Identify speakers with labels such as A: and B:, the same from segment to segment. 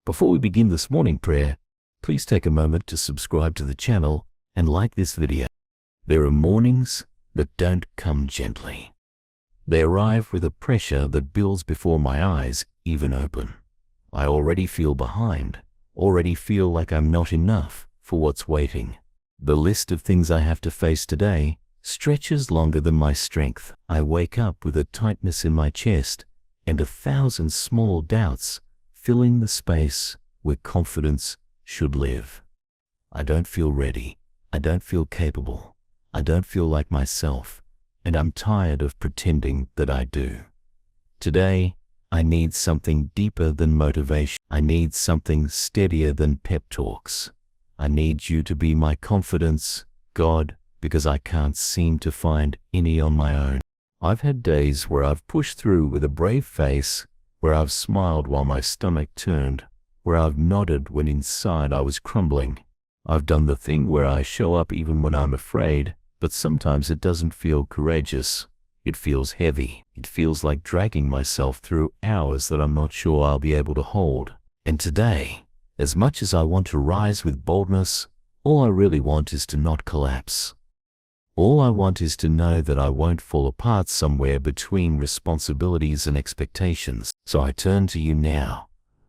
A: Before we begin this morning prayer, please take a moment to subscribe to the channel and like this video. There are mornings that don't come gently. They arrive with a pressure that builds before my eyes even open. I already feel behind, already feel like I'm not enough for what's waiting. The list of things I have to face today stretches longer than my strength. I wake up with a tightness in my chest and 1,000 small doubts filling the space where confidence should live. I don't feel ready. I don't feel capable. I don't feel like myself, and I'm tired of pretending that I do. Today, I need something deeper than motivation. I need something steadier than pep talks. I need you to be my confidence, God, because I can't seem to find any on my own. I've had days where I've pushed through with a brave face, where I've smiled while my stomach turned, where I've nodded when inside I was crumbling. I've done the thing where I show up even when I'm afraid, but sometimes it doesn't feel courageous. It feels heavy. It feels like dragging myself through hours that I'm not sure I'll be able to hold. And today, as much as I want to rise with boldness, all I really want is to not collapse. All I want is to know that I won't fall apart somewhere between responsibilities and expectations. So I turn to you now,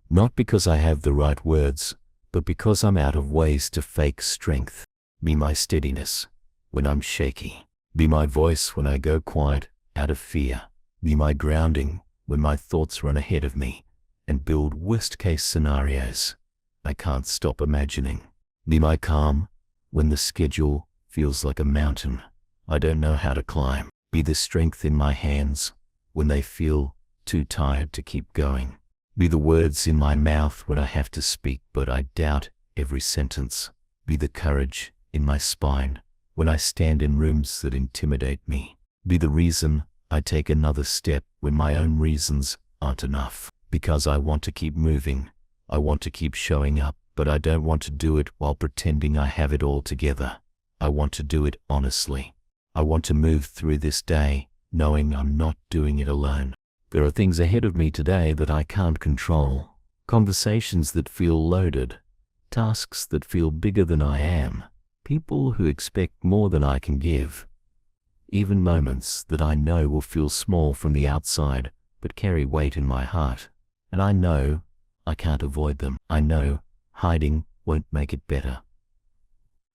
A: not because I have the right words, but because I'm out of ways to fake strength. Be my steadiness when I'm shaky. Be my voice when I go quiet out of fear. Be my grounding when my thoughts run ahead of me and build worst-case scenarios I can't stop imagining. Be my calm when the schedule feels like a mountain I don't know how to climb. Be the strength in my hands when they feel too tired to keep going. Be the words in my mouth when I have to speak but I doubt every sentence. Be the courage in my spine when I stand in rooms that intimidate me. Be the reason I take another step when my own reasons aren't enough. Because I want to keep moving. I want to keep showing up, but I don't want to do it while pretending I have it all together. I want to do it honestly. I want to move through this day knowing I'm not doing it alone. There are things ahead of me today that I can't control. Conversations that feel loaded. Tasks that feel bigger than I am. People who expect more than I can give. Even moments that I know will feel small from the outside but carry weight in my heart. And I know I can't avoid them. I know hiding won't make it better.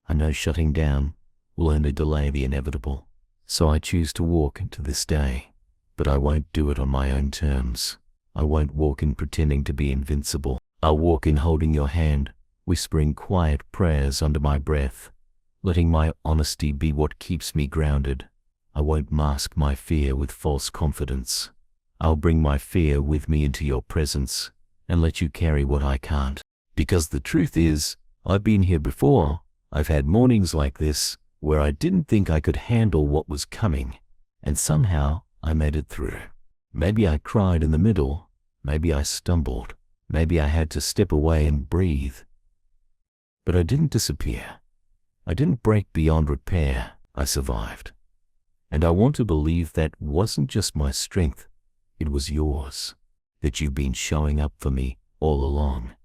A: I know shutting down will only delay the inevitable. So I choose to walk into this day, but I won't do it on my own terms. I won't walk in pretending to be invincible. I'll walk in holding your hand, whispering quiet prayers under my breath, letting my honesty be what keeps me grounded. I won't mask my fear with false confidence. I'll bring my fear with me into your presence and let you carry what I can't. Because the truth is, I've been here before. I've had mornings like this where I didn't think I could handle what was coming, and somehow I made it through. Maybe I cried in the middle, maybe I stumbled, maybe I had to step away and breathe. But I didn't disappear. I didn't break beyond repair. I survived. And I want to believe that wasn't just my strength, it was yours. That you've been showing up for me all along,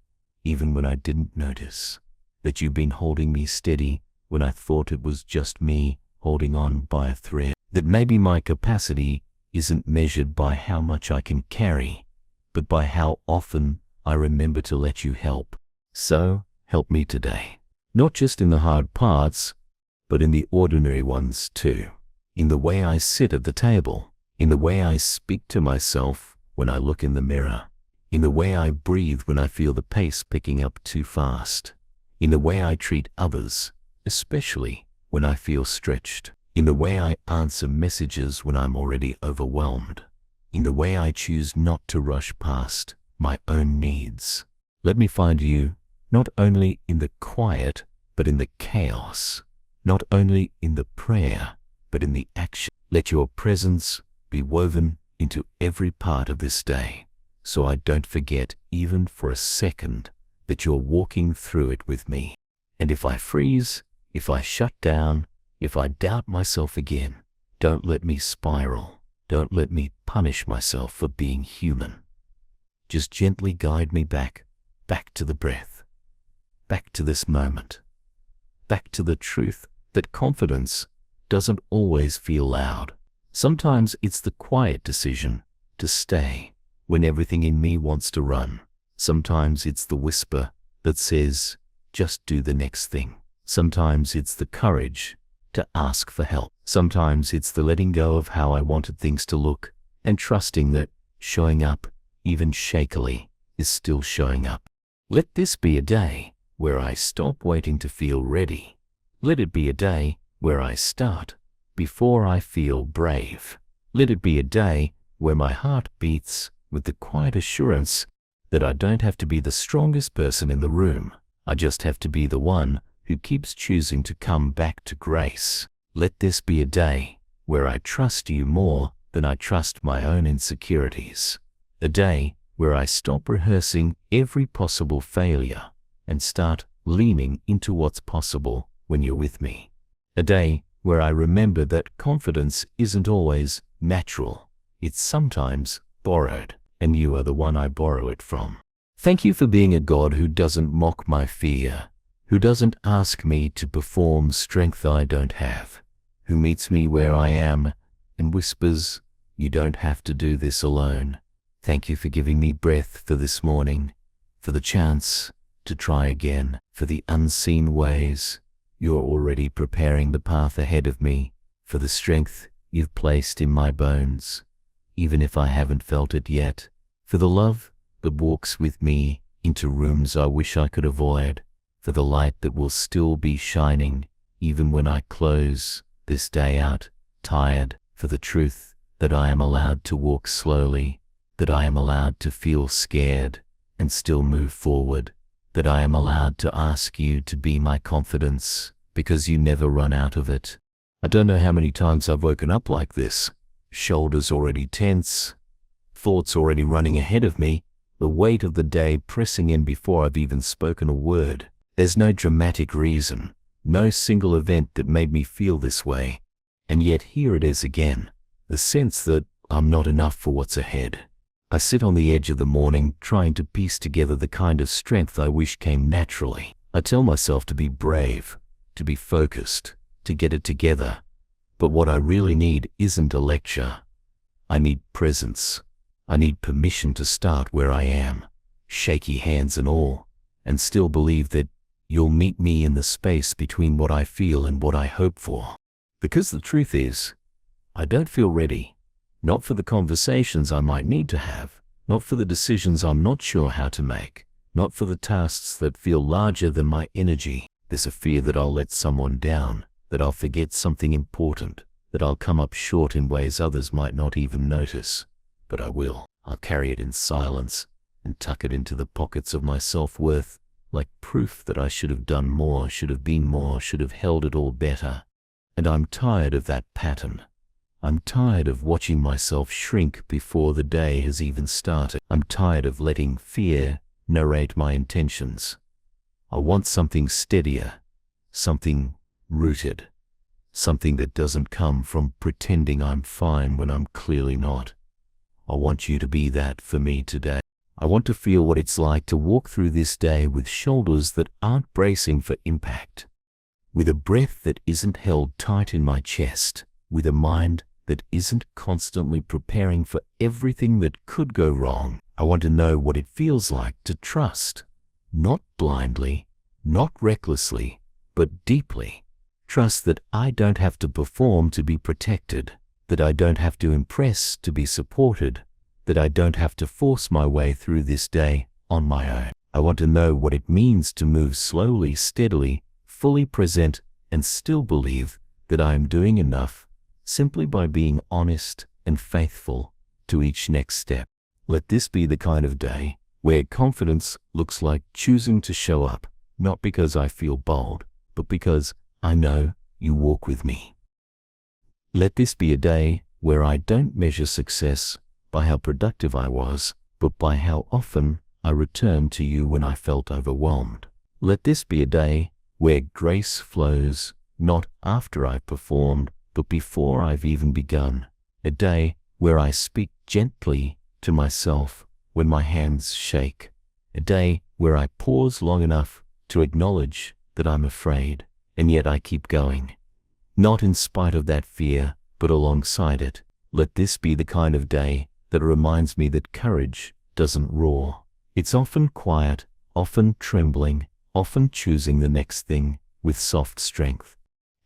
A: even when I didn't notice. That you've been holding me steady when I thought it was just me holding on by a thread. That maybe my capacity isn't measured by how much I can carry, but by how often I remember to let you help. So, help me today. Not just in the hard parts, but in the ordinary ones too. In the way I sit at the table, in the way I speak to myself when I look in the mirror, in the way I breathe when I feel the pace picking up too fast, in the way I treat others, especially when I feel stretched, in the way I answer messages when I'm already overwhelmed, in the way I choose not to rush past my own needs. Let me find you not only in the quiet, but in the chaos, not only in the prayer, but in the action. Let your presence be woven into every part of this day, so I don't forget even for a second that you're walking through it with me. And if I freeze, if I shut down, if I doubt myself again, don't let me spiral. Don't let me punish myself for being human. Just gently guide me back back to the breath, back to this moment, back to the truth that confidence doesn't always feel loud. Sometimes it's the quiet decision to stay when everything in me wants to run. Sometimes it's the whisper that says, just do the next thing. Sometimes it's the courage to ask for help. Sometimes it's the letting go of how I wanted things to look and trusting that showing up, even shakily, is still showing up. Let this be a day where I stop waiting to feel ready. Let it be a day where I start before I feel brave. Let it be a day where my heart beats with the quiet assurance that I don't have to be the strongest person in the room. I just have to be the one who keeps choosing to come back to grace. Let this be a day where I trust you more than I trust my own insecurities. A day where I stop rehearsing every possible failure and start leaning into what's possible when you're with me. A day where I remember that confidence isn't always natural. It's sometimes borrowed, and you are the one I borrow it from. Thank you for being a God who doesn't mock my fear, who doesn't ask me to perform strength I don't have, who meets me where I am and whispers, you don't have to do this alone. Thank you for giving me breath for this morning, for the chance to try again, for the unseen ways you're already preparing the path ahead of me, for the strength you've placed in my bones, even if I haven't felt it yet, for the love that walks with me into rooms I wish I could avoid, for the light that will still be shining even when I close this day out tired, for the truth that I am allowed to walk slowly, that I am allowed to feel scared and still move forward, that I am allowed to ask you to be my confidence because you never run out of it. I don't know how many times I've woken up like this, shoulders already tense, thoughts already running ahead of me, the weight of the day pressing in before I've even spoken a word. There's no dramatic reason, no single event that made me feel this way, and yet here it is again, the sense that I'm not enough for what's ahead. I sit on the edge of the morning trying to piece together the kind of strength I wish came naturally. I tell myself to be brave, to be focused, to get it together. But what I really need isn't a lecture. I need presence. I need permission to start where I am, shaky hands and all, and still believe that you'll meet me in the space between what I feel and what I hope for. Because the truth is, I don't feel ready. Not for the conversations I might need to have, not for the decisions I'm not sure how to make, not for the tasks that feel larger than my energy. There's a fear that I'll let someone down, that I'll forget something important, that I'll come up short in ways others might not even notice. But I will. I'll carry it in silence and tuck it into the pockets of my self-worth, like proof that I should have done more, should have been more, should have held it all better. And I'm tired of that pattern. I'm tired of watching myself shrink before the day has even started. I'm tired of letting fear narrate my intentions. I want something steadier, something rooted, something that doesn't come from pretending I'm fine when I'm clearly not. I want you to be that for me today. I want to feel what it's like to walk through this day with shoulders that aren't bracing for impact, with a breath that isn't held tight in my chest, with a mind that isn't constantly preparing for everything that could go wrong. I want to know what it feels like to trust, not blindly, not recklessly, but deeply. Trust that I don't have to perform to be protected, that I don't have to impress to be supported, that I don't have to force my way through this day on my own. I want to know what it means to move slowly, steadily, fully present, and still believe that I am doing enough simply by being honest and faithful to each next step. Let this be the kind of day where confidence looks like choosing to show up, not because I feel bold, but because I know you walk with me. Let this be a day where I don't measure success by how productive I was, but by how often I returned to you when I felt overwhelmed. Let this be a day where grace flows, not after I've performed, but before I've even begun. A day where I speak gently to myself when my hands shake. A day where I pause long enough to acknowledge that I'm afraid, and yet I keep going. Not in spite of that fear, but alongside it. Let this be the kind of day that reminds me that courage doesn't roar. It's often quiet, often trembling, often choosing the next thing with soft strength.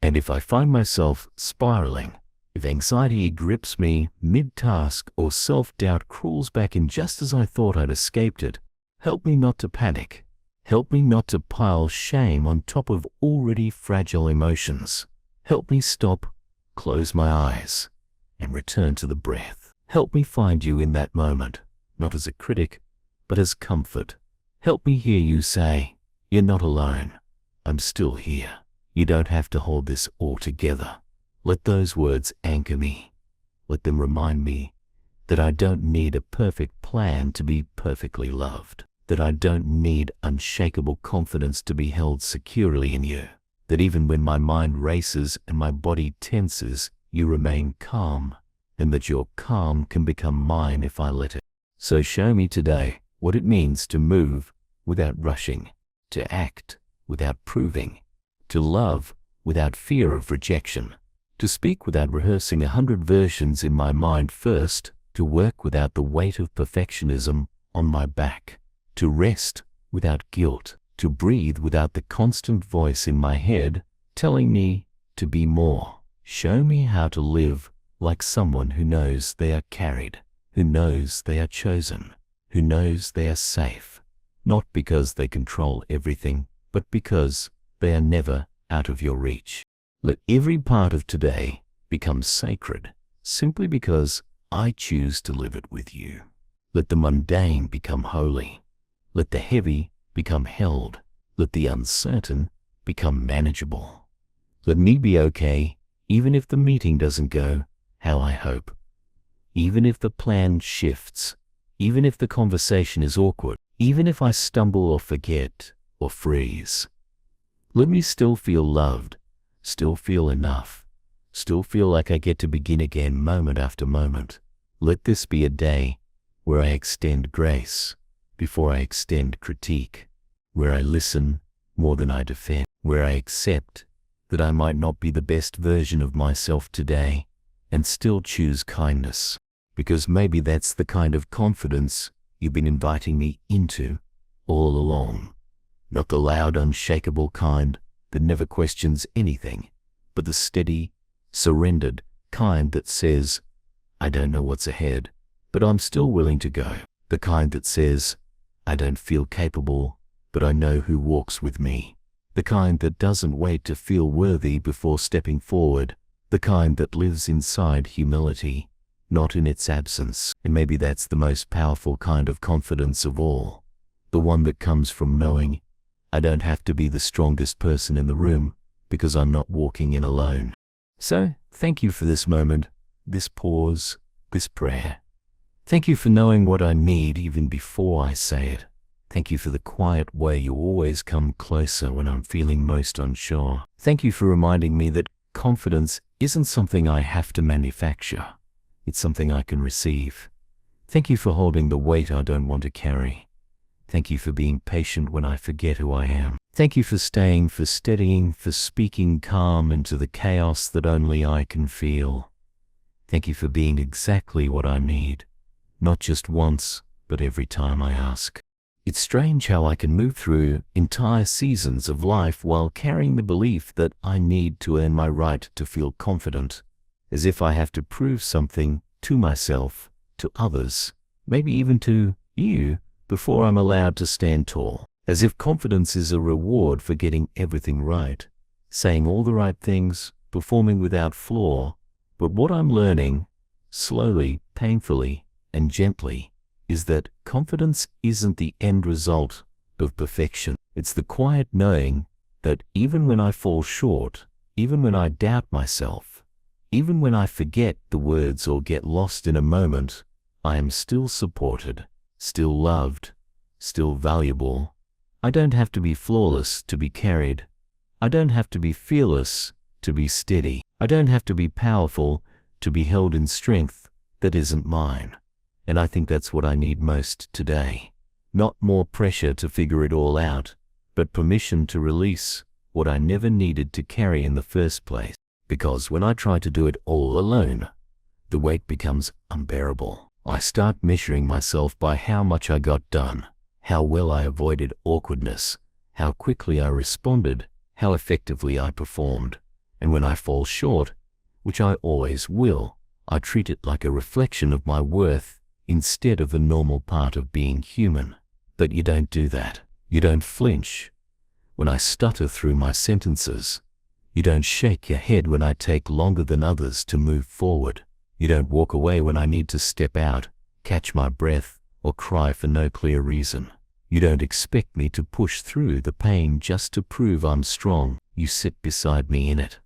A: And if I find myself spiraling, if anxiety grips me mid-task or self-doubt crawls back in just as I thought I'd escaped it, help me not to panic. Help me not to pile shame on top of already fragile emotions. Help me stop, close my eyes, and return to the breath. Help me find you in that moment, not as a critic, but as comfort. Help me hear you say, "You're not alone. I'm still here. You don't have to hold this all together." Let those words anchor me. Let them remind me that I don't need a perfect plan to be perfectly loved, that I don't need unshakable confidence to be held securely in you, that even when my mind races and my body tenses, you remain calm, and that your calm can become mine if I let it. So show me today what it means to move without rushing, to act without proving, to love without fear of rejection, to speak without rehearsing 100 versions in my mind first, to work without the weight of perfectionism on my back, to rest without guilt, to breathe without the constant voice in my head telling me to be more. Show me how to live like someone who knows they are carried, who knows they are chosen, who knows they are safe, not because they control everything, but because they are never out of your reach. Let every part of today become sacred, simply because I choose to live it with you. Let the mundane become holy. Let the heavy become held. Let the uncertain become manageable. Let me be okay, even if the meeting doesn't go how I hope. Even if the plan shifts. Even if the conversation is awkward. Even if I stumble or forget or freeze. Let me still feel loved. Still feel enough, still feel like I get to begin again moment after moment. Let this be a day where I extend grace before I extend critique, where I listen more than I defend, where I accept that I might not be the best version of myself today and still choose kindness, because maybe that's the kind of confidence you've been inviting me into all along. Not the loud, unshakable kind that never questions anything, but the steady, surrendered kind that says, "I don't know what's ahead, but I'm still willing to go." The kind that says, "I don't feel capable, but I know who walks with me." The kind that doesn't wait to feel worthy before stepping forward. The kind that lives inside humility, not in its absence. And maybe that's the most powerful kind of confidence of all. The one that comes from knowing I don't have to be the strongest person in the room because I'm not walking in alone. So, thank you for this moment, this pause, this prayer. Thank you for knowing what I need even before I say it. Thank you for the quiet way you always come closer when I'm feeling most unsure. Thank you for reminding me that confidence isn't something I have to manufacture. It's something I can receive. Thank you for holding the weight I don't want to carry. Thank you for being patient when I forget who I am. Thank you for staying, for steadying, for speaking calm into the chaos that only I can feel. Thank you for being exactly what I need, not just once, but every time I ask. It's strange how I can move through entire seasons of life while carrying the belief that I need to earn my right to feel confident, as if I have to prove something to myself, to others, maybe even to you, before I'm allowed to stand tall. As if confidence is a reward for getting everything right, saying all the right things, performing without flaw. But what I'm learning, slowly, painfully, and gently, is that confidence isn't the end result of perfection. It's the quiet knowing that even when I fall short, even when I doubt myself, even when I forget the words or get lost in a moment, I am still supported, still loved, still valuable. I don't have to be flawless to be carried. I don't have to be fearless to be steady. I don't have to be powerful to be held in strength that isn't mine. And I think that's what I need most today. Not more pressure to figure it all out, but permission to release what I never needed to carry in the first place. Because when I try to do it all alone, the weight becomes unbearable. I start measuring myself by how much I got done, how well I avoided awkwardness, how quickly I responded, how effectively I performed. And when I fall short, which I always will, I treat it like a reflection of my worth instead of the normal part of being human. But you don't do that. You don't flinch when I stutter through my sentences. You don't shake your head when I take longer than others to move forward. You don't walk away when I need to step out, catch my breath, or cry for no clear reason. You don't expect me to push through the pain just to prove I'm strong. You sit beside me in it.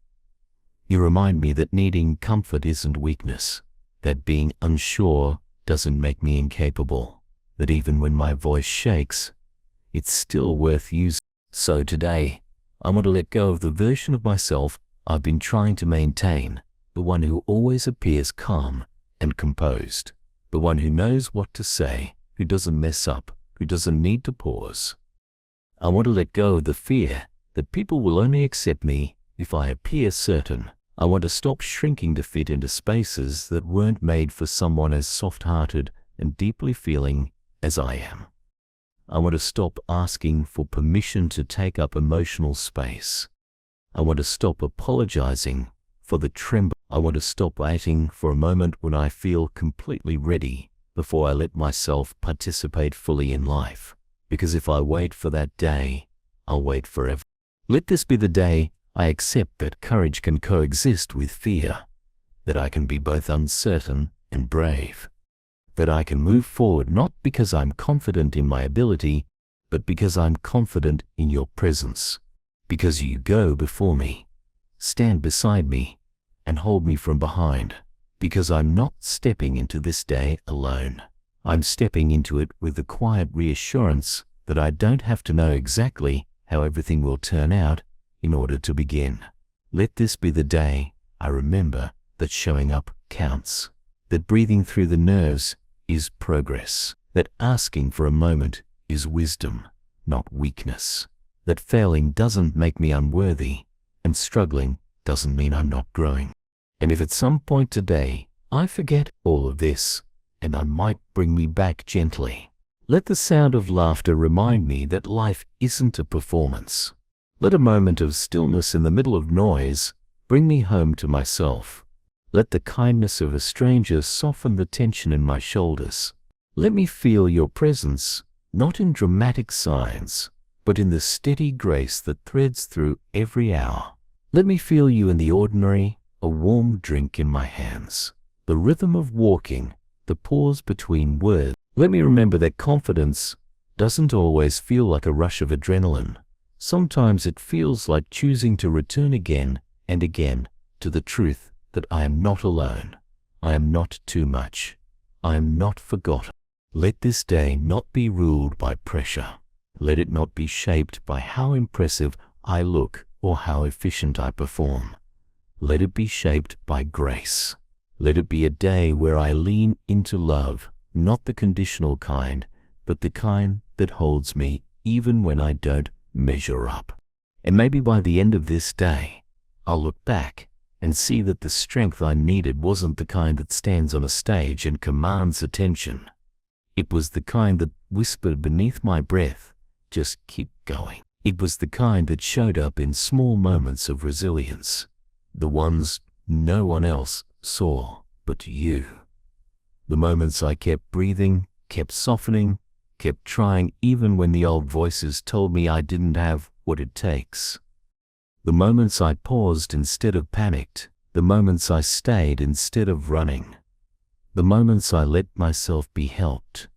A: You remind me that needing comfort isn't weakness, that being unsure doesn't make me incapable, that even when my voice shakes, it's still worth using. So today, I want to let go of the version of myself I've been trying to maintain, the one who always appears calm and composed, the one who knows what to say, who doesn't mess up, who doesn't need to pause. I want to let go of the fear that people will only accept me if I appear certain. I want to stop shrinking to fit into spaces that weren't made for someone as soft-hearted and deeply feeling as I am. I want to stop asking for permission to take up emotional space. I want to stop apologizing for the trembling. I want to stop waiting for a moment when I feel completely ready before I let myself participate fully in life. Because if I wait for that day, I'll wait forever. Let this be the day I accept that courage can coexist with fear, that I can be both uncertain and brave, that I can move forward not because I'm confident in my ability, but because I'm confident in your presence, because you go before me, stand beside me, and hold me from behind, because I'm not stepping into this day alone. I'm stepping into it with the quiet reassurance that I don't have to know exactly how everything will turn out in order to begin. Let this be the day I remember that showing up counts, that breathing through the nerves is progress, that asking for a moment is wisdom, not weakness, that failing doesn't make me unworthy, and struggling doesn't mean I'm not growing. And if at some point today I forget all of this, and I might bring me back gently, let the sound of laughter remind me that life isn't a performance. Let a moment of stillness in the middle of noise bring me home to myself. Let the kindness of a stranger soften the tension in my shoulders. Let me feel your presence, not in dramatic signs, but in the steady grace that threads through every hour. Let me feel you in the ordinary, a warm drink in my hands, the rhythm of walking, the pause between words. Let me remember that confidence doesn't always feel like a rush of adrenaline. Sometimes it feels like choosing to return again and again to the truth that I am not alone. I am not too much. I am not forgotten. Let this day not be ruled by pressure. Let it not be shaped by how impressive I look or how efficient I perform. Let it be shaped by grace. Let it be a day where I lean into love, not the conditional kind, but the kind that holds me even when I don't measure up. And maybe by the end of this day, I'll look back and see that the strength I needed wasn't the kind that stands on a stage and commands attention. It was the kind that whispered beneath my breath, just keep going. It was the kind that showed up in small moments of resilience, the ones no one else saw but you. The moments I kept breathing, kept softening, kept trying even when the old voices told me I didn't have what it takes. The moments I paused instead of panicked, the moments I stayed instead of running, the moments I let myself be helped,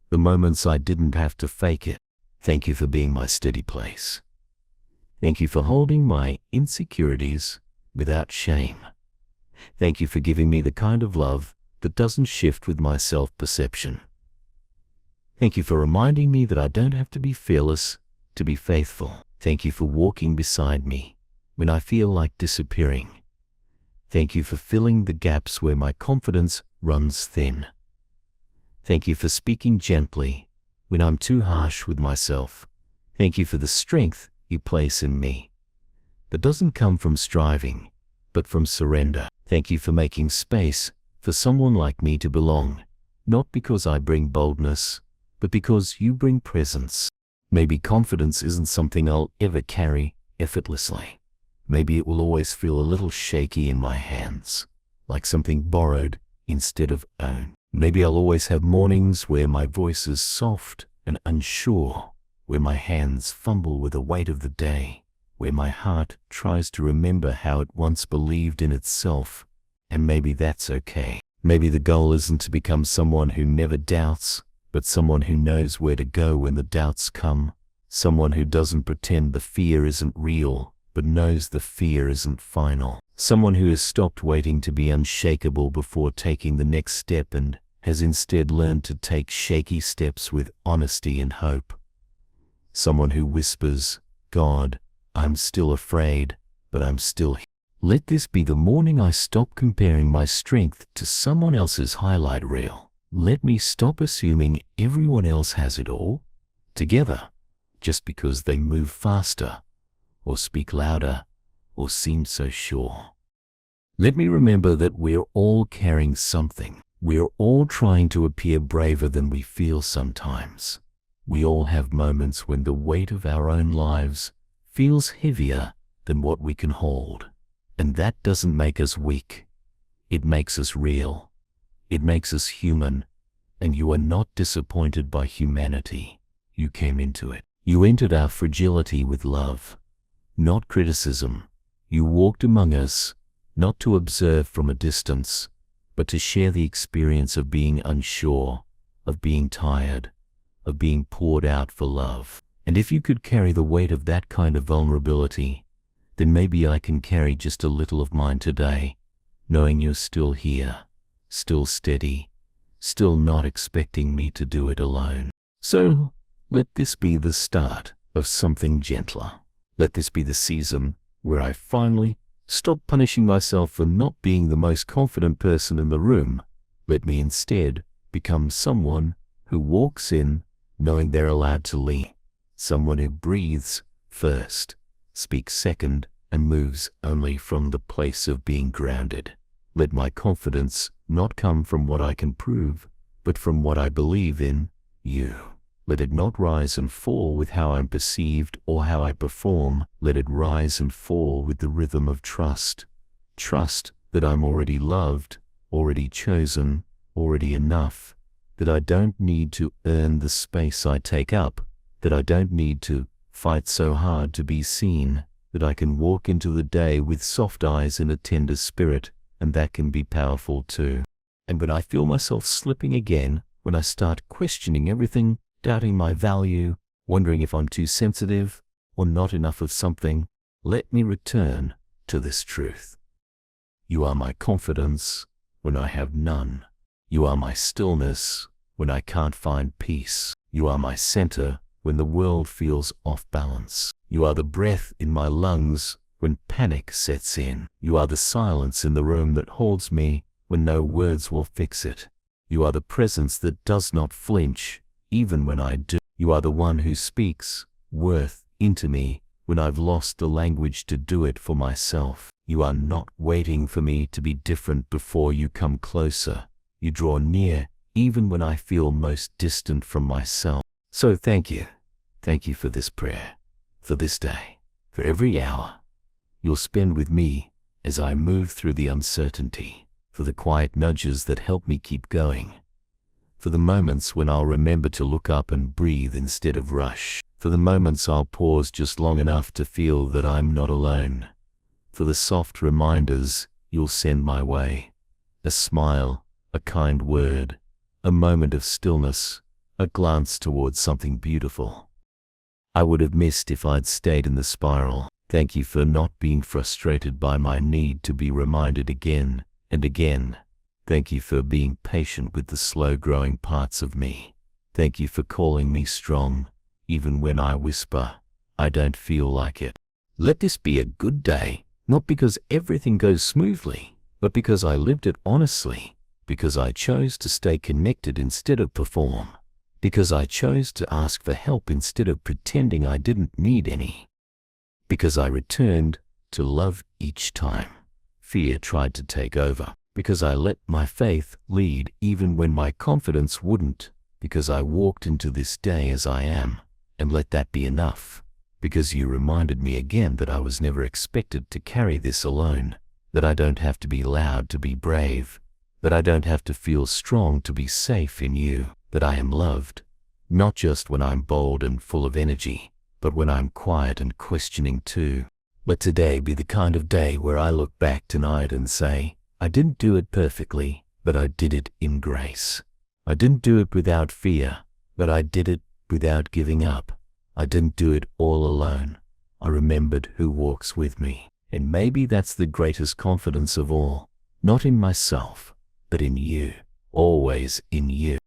A: the moments I didn't have to fake it. Thank you for being my steady place. Thank you for holding my insecurities without shame. Thank you for giving me the kind of love that doesn't shift with my self-perception. Thank you for reminding me that I don't have to be fearless to be faithful. Thank you for walking beside me when I feel like disappearing. Thank you for filling the gaps where my confidence runs thin. Thank you for speaking gently when I'm too harsh with myself. Thank you for the strength you place in me that doesn't come from striving, but from surrender. Thank you for making space for someone like me to belong, not because I bring boldness, but because you bring presence. Maybe confidence isn't something I'll ever carry effortlessly. Maybe it will always feel a little shaky in my hands, like something borrowed instead of owned. Maybe I'll always have mornings where my voice is soft and unsure, where my hands fumble with the weight of the day, where my heart tries to remember how it once believed in itself. And maybe that's okay. Maybe the goal isn't to become someone who never doubts, but someone who knows where to go when the doubts come. Someone who doesn't pretend the fear isn't real, but knows the fear isn't final. Someone who has stopped waiting to be unshakable before taking the next step and has instead learned to take shaky steps with honesty and hope. Someone who whispers, "God, I'm still afraid, but I'm still here." Let this be the morning I stop comparing my strength to someone else's highlight reel. Let me stop assuming everyone else has it all together just because they move faster, or speak louder, or seem so sure. Let me remember that we're all carrying something. We're all trying to appear braver than we feel sometimes. We all have moments when the weight of our own lives feels heavier than what we can hold. And that doesn't make us weak. It makes us real. It makes us human. And you are not disappointed by humanity. You came into it. You entered our fragility with love, not criticism. You walked among us, not to observe from a distance, but to share the experience of being unsure, of being tired, of being poured out for love. And if you could carry the weight of that kind of vulnerability, then maybe I can carry just a little of mine today, knowing you're still here, still steady, still not expecting me to do it alone. So let this be the start of something gentler. Let this be the season where I finally stop punishing myself for not being the most confident person in the room. Let me instead become someone who walks in knowing they're allowed to lead, someone who breathes first, speaks second, and moves only from the place of being grounded. Let my confidence not come from what I can prove, but from what I believe in you. Let it not rise and fall with how I'm perceived or how I perform. Let it rise and fall with the rhythm of trust. Trust that I'm already loved, already chosen, already enough, that I don't need to earn the space I take up, that I don't need to fight so hard to be seen, that I can walk into the day with soft eyes and a tender spirit, and that can be powerful too. And when I feel myself slipping again, when I start questioning everything, doubting my value, wondering if I'm too sensitive or not enough of something, let me return to this truth. You are my confidence when I have none. You are my stillness when I can't find peace. You are my center when the world feels off balance. You are the breath in my lungs when panic sets in. You are the silence in the room that holds me when no words will fix it. You are the presence that does not flinch even when I do. You are the one who speaks worth into me when I've lost the language to do it for myself. You are not waiting for me to be different before you come closer. You draw near even when I feel most distant from myself. So thank you. Thank you for this prayer, for this day, for every hour you'll spend with me as I move through the uncertainty, for the quiet nudges that help me keep going, for the moments when I'll remember to look up and breathe instead of rush, for the moments I'll pause just long enough to feel that I'm not alone, for the soft reminders you'll send my way, a smile, a kind word, a moment of stillness, a glance towards something beautiful I would have missed if I'd stayed in the spiral. Thank you for not being frustrated by my need to be reminded again and again. Thank you for being patient with the slow-growing parts of me. Thank you for calling me strong, even when I whisper, I don't feel like it. Let this be a good day, not because everything goes smoothly, but because I lived it honestly, because I chose to stay connected instead of perform, Because I chose to ask for help instead of pretending I didn't need any. Because I returned to love each time fear tried to take over. Because I let my faith lead even when my confidence wouldn't. Because I walked into this day as I am and let that be enough. Because you reminded me again that I was never expected to carry this alone, that I don't have to be loud to be brave, that I don't have to feel strong to be safe in you, that I am loved, not just when I'm bold and full of energy, but when I'm quiet and questioning too. Let today be the kind of day where I look back tonight and say, I didn't do it perfectly, but I did it in grace. I didn't do it without fear, but I did it without giving up. I didn't do it all alone. I remembered who walks with me. And maybe that's the greatest confidence of all, not in myself, but in you, always in you.